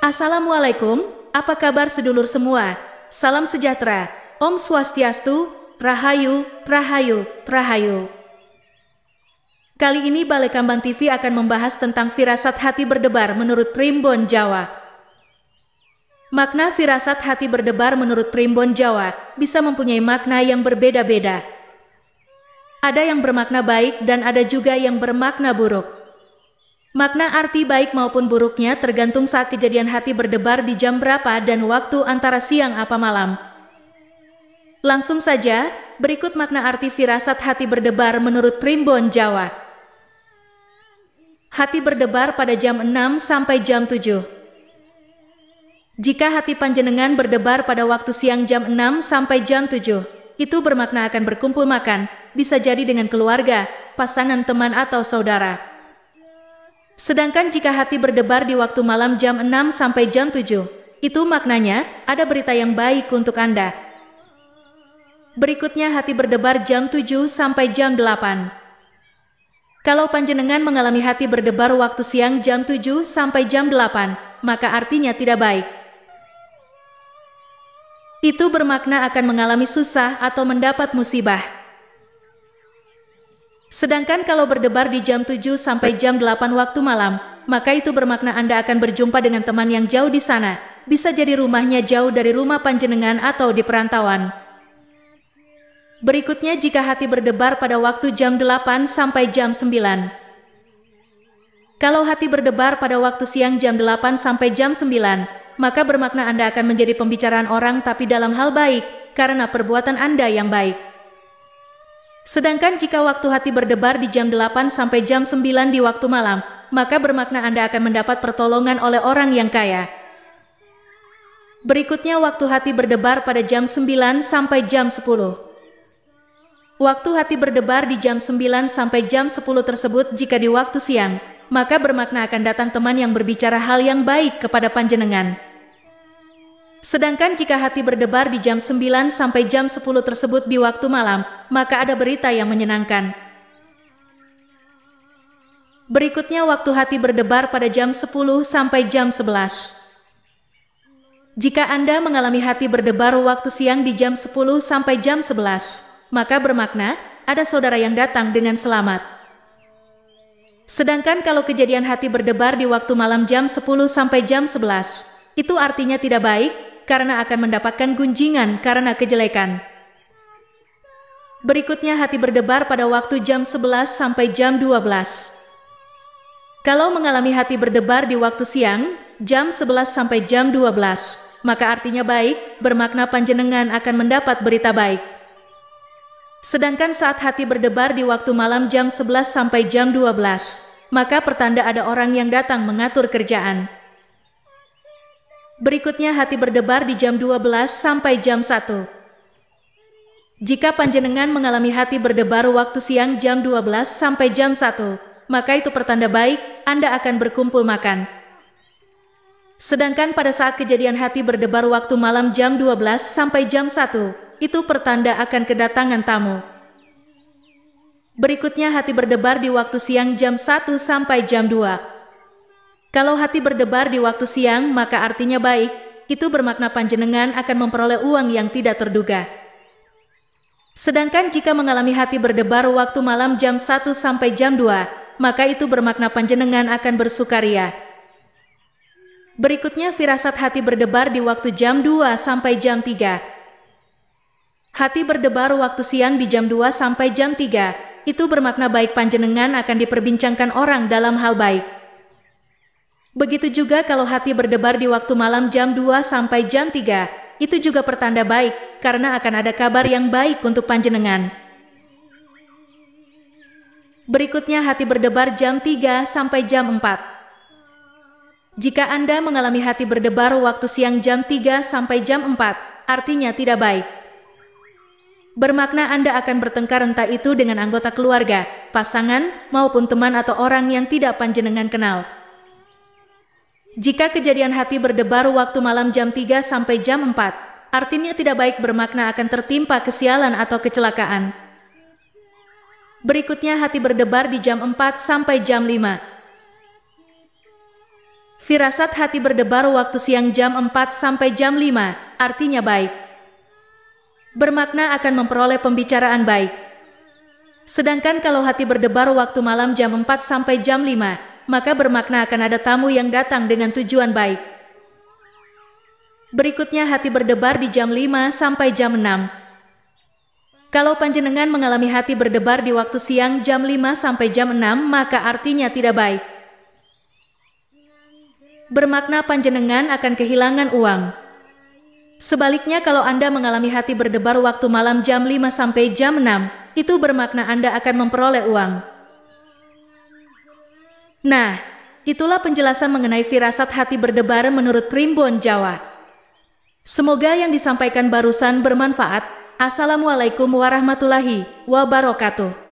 Assalamualaikum, apa kabar sedulur semua? Salam sejahtera, Om Swastiastu, Rahayu, Rahayu, Rahayu. Kali ini Balai Kambang TV akan membahas tentang firasat hati berdebar menurut Primbon Jawa. Makna firasat hati berdebar menurut Primbon Jawa bisa mempunyai makna yang berbeda-beda. Ada yang bermakna baik dan ada juga yang bermakna buruk. Makna arti baik maupun buruknya tergantung saat kejadian hati berdebar di jam berapa dan waktu antara siang apa malam. Langsung saja, berikut makna arti firasat hati berdebar menurut Primbon Jawa. Hati berdebar pada jam 6 sampai jam 7. Jika hati panjenengan berdebar pada waktu siang jam 6 sampai jam 7, itu bermakna akan berkumpul makan, bisa jadi dengan keluarga, pasangan, teman, atau saudara. Sedangkan jika hati berdebar di waktu malam jam 6 sampai jam 7, itu maknanya ada berita yang baik untuk Anda. Berikutnya hati berdebar jam 7 sampai jam 8. Kalau panjenengan mengalami hati berdebar waktu siang jam 7 sampai jam 8, maka artinya tidak baik. Itu bermakna akan mengalami susah atau mendapat musibah. Sedangkan kalau berdebar di jam 7 sampai jam 8 waktu malam, maka itu bermakna Anda akan berjumpa dengan teman yang jauh di sana, bisa jadi rumahnya jauh dari rumah panjenengan atau di perantauan. Berikutnya jika hati berdebar pada waktu jam 8 sampai jam 9. Kalau hati berdebar pada waktu siang jam 8 sampai jam 9, maka bermakna Anda akan menjadi pembicaraan orang tapi dalam hal baik, karena perbuatan Anda yang baik. Sedangkan jika waktu hati berdebar di jam 8 sampai jam 9 di waktu malam, maka bermakna Anda akan mendapat pertolongan oleh orang yang kaya. Berikutnya waktu hati berdebar pada jam 9 sampai jam 10. Waktu hati berdebar di jam 9 sampai jam 10 tersebut jika di waktu siang, maka bermakna akan datang teman yang berbicara hal yang baik kepada panjenengan. Sedangkan jika hati berdebar di jam 9 sampai jam 10 tersebut di waktu malam, maka ada berita yang menyenangkan. Berikutnya waktu hati berdebar pada jam 10 sampai jam 11. Jika Anda mengalami hati berdebar waktu siang di jam 10 sampai jam 11, maka bermakna ada saudara yang datang dengan selamat. Sedangkan kalau kejadian hati berdebar di waktu malam jam 10 sampai jam 11, itu artinya tidak baik, karena akan mendapatkan gunjingan karena kejelekan. Berikutnya hati berdebar pada waktu jam 11 sampai jam 12. Kalau mengalami hati berdebar di waktu siang, jam 11 sampai jam 12, maka artinya baik, bermakna panjenengan akan mendapat berita baik. Sedangkan saat hati berdebar di waktu malam jam 11 sampai jam 12, maka pertanda ada orang yang datang mengatur kerjaan. Berikutnya hati berdebar di jam 12 sampai jam 1. Jika panjenengan mengalami hati berdebar waktu siang jam 12 sampai jam 1, maka itu pertanda baik, Anda akan berkumpul makan. Sedangkan pada saat kejadian hati berdebar waktu malam jam 12 sampai jam 1, itu pertanda akan kedatangan tamu. Berikutnya hati berdebar di waktu siang jam 1 sampai jam 2. Kalau hati berdebar di waktu siang, maka artinya baik, itu bermakna panjenengan akan memperoleh uang yang tidak terduga. Sedangkan jika mengalami hati berdebar waktu malam jam 1 sampai jam 2, maka itu bermakna panjenengan akan bersukaria. Berikutnya firasat hati berdebar di waktu jam 2 sampai jam 3. Hati berdebar waktu siang di jam 2 sampai jam 3, itu bermakna baik panjenengan akan diperbincangkan orang dalam hal baik. Begitu juga kalau hati berdebar di waktu malam jam 2 sampai jam 3, itu juga pertanda baik, karena akan ada kabar yang baik untuk panjenengan. Berikutnya hati berdebar jam 3 sampai jam 4. Jika Anda mengalami hati berdebar waktu siang jam 3 sampai jam 4, artinya tidak baik. Bermakna Anda akan bertengkar entah itu dengan anggota keluarga, pasangan, maupun teman atau orang yang tidak panjenengan kenal. Jika kejadian hati berdebar waktu malam jam 3 sampai jam 4, artinya tidak baik, bermakna akan tertimpa kesialan atau kecelakaan. Berikutnya hati berdebar di jam 4 sampai jam 5. Firasat hati berdebar waktu siang jam 4 sampai jam 5, artinya baik. Bermakna akan memperoleh pembicaraan baik. Sedangkan kalau hati berdebar waktu malam jam 4 sampai jam 5, maka bermakna akan ada tamu yang datang dengan tujuan baik. Berikutnya hati berdebar di jam 5 sampai jam 6. Kalau panjenengan mengalami hati berdebar di waktu siang jam 5 sampai jam 6, maka artinya tidak baik. Bermakna panjenengan akan kehilangan uang. Sebaliknya kalau Anda mengalami hati berdebar waktu malam jam 5 sampai jam 6, itu bermakna Anda akan memperoleh uang. Nah, itulah penjelasan mengenai firasat hati berdebar menurut Primbon Jawa. Semoga yang disampaikan barusan bermanfaat. Assalamualaikum warahmatullahi wabarakatuh.